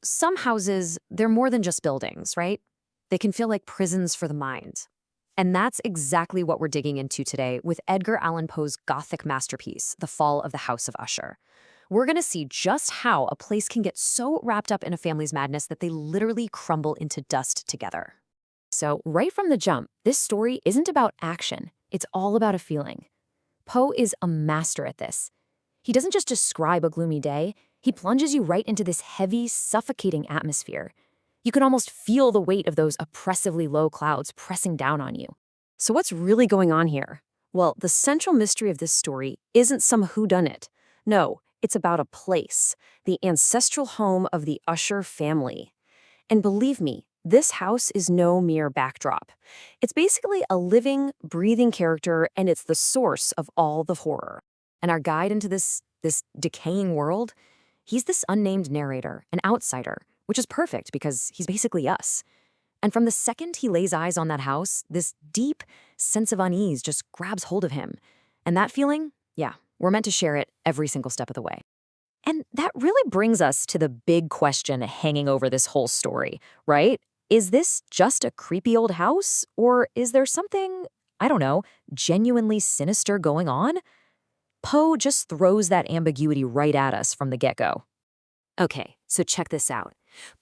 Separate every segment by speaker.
Speaker 1: Some houses, they're more than just buildings, right? They can feel like prisons for the mind. And that's exactly what we're digging into today with Edgar Allan Poe's Gothic masterpiece, The Fall of the House of Usher. We're going to see just how a place can get so wrapped up in a family's madness that they literally crumble into dust together.
Speaker 2: So, right from the jump, this story isn't about action, it's all about a feeling. Poe is a master at this. He doesn't just describe a gloomy day, he plunges you right into this heavy, suffocating atmosphere. You can almost feel the weight of those oppressively low clouds pressing down on you.
Speaker 1: So what's really going on here? Well, the central mystery of this story isn't some whodunit. No, it's about a place, the ancestral home of the Usher family. And believe me, this house is no mere backdrop. It's basically a living, breathing character, and it's the source of all the horror. And our guide into this decaying world, he's this unnamed narrator, an outsider, which is perfect because he's basically us. And from the second he lays eyes on that house, this deep sense of unease just grabs hold of him. And that feeling, yeah, we're meant to share it every single step of the way. And that really brings us to the big question hanging over this whole story, right? Is this just a creepy old house, or is there something, I don't know, genuinely sinister going on? Poe just throws that ambiguity right at us from the get-go. Okay, so check this out.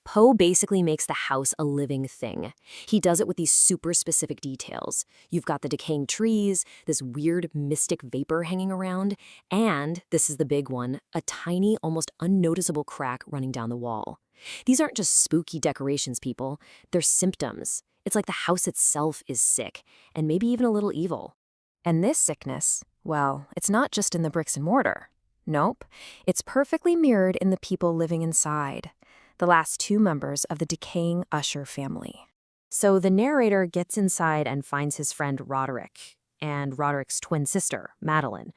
Speaker 1: Poe basically makes the house a living thing. He does it with these super specific details. You've got the decaying trees, this weird mystic vapor hanging around, and, this is the big one, a tiny, almost unnoticeable crack running down the wall. These aren't just spooky decorations, people. They're symptoms. It's like the house itself is sick, and maybe even a little evil. And this sickness, well, it's not just in the bricks and mortar. Nope, it's perfectly mirrored in the people living inside, the last two members of the decaying Usher family. So the narrator gets inside and finds his friend Roderick and Roderick's twin sister, Madeline,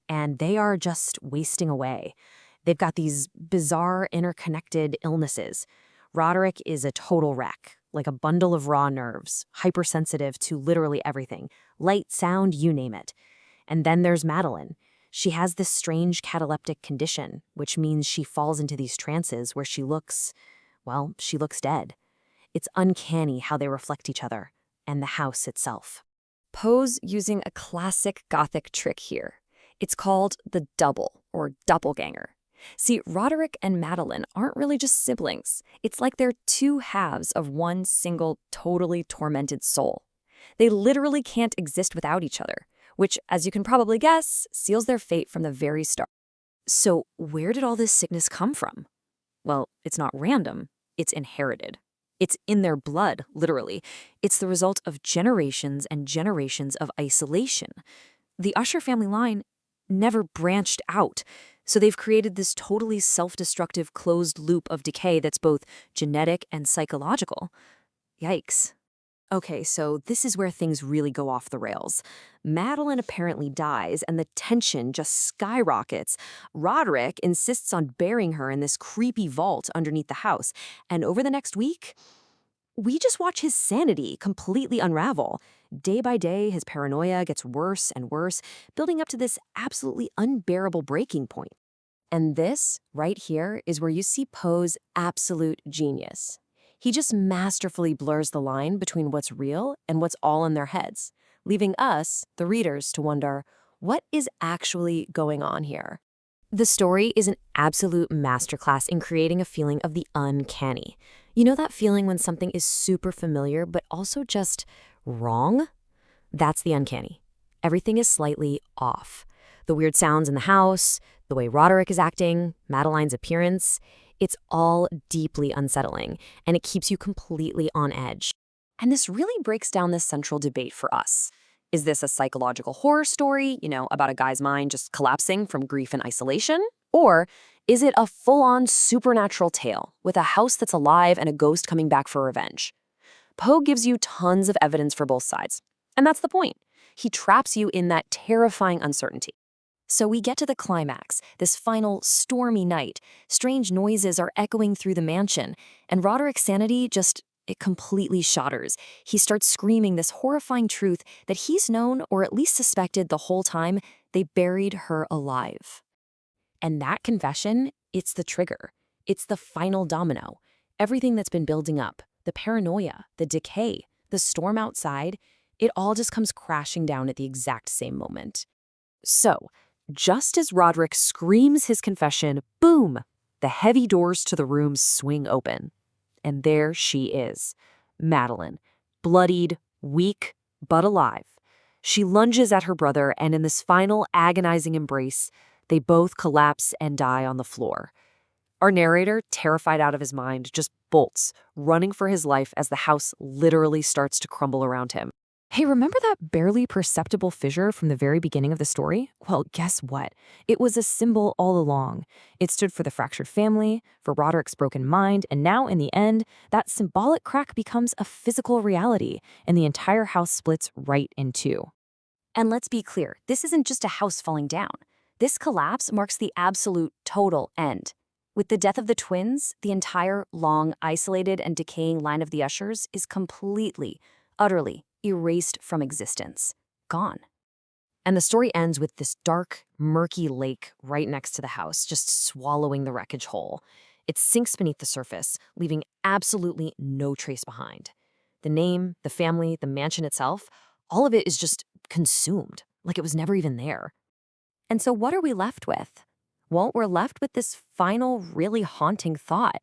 Speaker 1: and they are just wasting away. They've got these bizarre interconnected illnesses. Roderick is a total wreck, like a bundle of raw nerves, hypersensitive to literally everything, light, sound, you name it. And then there's Madeline. She has this strange cataleptic condition, which means she falls into these trances where she looks dead. It's uncanny how they reflect each other, and the house itself. Poe's using a classic Gothic trick here. It's called the double, or doppelganger. See, Roderick and Madeline aren't really just siblings. It's like they're two halves of one single, totally tormented soul. They literally can't exist without each other, which, as you can probably guess, seals their fate from the very start. So where did all this sickness come from? Well, it's not random, it's inherited. It's in their blood, literally. It's the result of generations and generations of isolation. The Usher family line never branched out, so they've created this totally self-destructive closed loop of decay that's both genetic and psychological. Yikes. Okay, so this is where things really go off the rails. Madeline apparently dies, and the tension just skyrockets. Roderick insists on burying her in this creepy vault underneath the house, and over the next week, we just watch his sanity completely unravel. Day by day, his paranoia gets worse and worse, building up to this absolutely unbearable breaking point. And this, right here, is where you see Poe's absolute genius. He just masterfully blurs the line between what's real and what's all in their heads, leaving us, the readers, to wonder, what is actually going on here? The story is an absolute masterclass in creating a feeling of the uncanny. You know that feeling when something is super familiar but also just wrong? That's the uncanny. Everything is slightly off. The weird sounds in the house, the way Roderick is acting, Madeline's appearance, it's all deeply unsettling, and it keeps you completely on edge. And this really breaks down this central debate for us. Is this a psychological horror story, about a guy's mind just collapsing from grief and isolation? Or is it a full-on supernatural tale with a house that's alive and a ghost coming back for revenge? Poe gives you tons of evidence for both sides. And that's the point. He traps you in that terrifying uncertainty. So we get to the climax, this final stormy night. Strange noises are echoing through the mansion, and Roderick's sanity it completely shatters. He starts screaming this horrifying truth that he's known, or at least suspected the whole time, they buried her alive. And that confession, it's the trigger. It's the final domino. Everything that's been building up, the paranoia, the decay, the storm outside, it all just comes crashing down at the exact same moment. So, just as Roderick screams his confession, boom, the heavy doors to the room swing open. And there she is, Madeline, bloodied, weak, but alive. She lunges at her brother, and in this final agonizing embrace, they both collapse and die on the floor. Our narrator, terrified out of his mind, just bolts, running for his life as the house literally starts to crumble around him.
Speaker 2: Hey, remember that barely perceptible fissure from the very beginning of the story? Well, guess what? It was a symbol all along. It stood for the fractured family, for Roderick's broken mind, and now, in the end, that symbolic crack becomes a physical reality, and the entire house splits right in two.
Speaker 1: And let's be clear, this isn't just a house falling down. This collapse marks the absolute total end. With the death of the twins, the entire long, isolated, and decaying line of the Ushers is completely, utterly erased from existence. Gone. And the story ends with this dark, murky lake right next to the house, just swallowing the wreckage whole. It sinks beneath the surface, leaving absolutely no trace behind. The name, the family, the mansion itself, all of it is just consumed, like it was never even there. And so what are we left with? Well, we're left with this final, really haunting thought.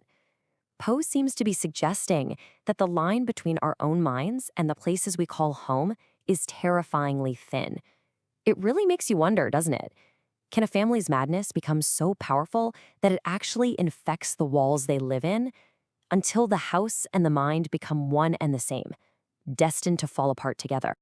Speaker 1: Poe seems to be suggesting that the line between our own minds and the places we call home is terrifyingly thin. It really makes you wonder, doesn't it? Can a family's madness become so powerful that it actually infects the walls they live in until the house and the mind become one and the same, destined to fall apart together?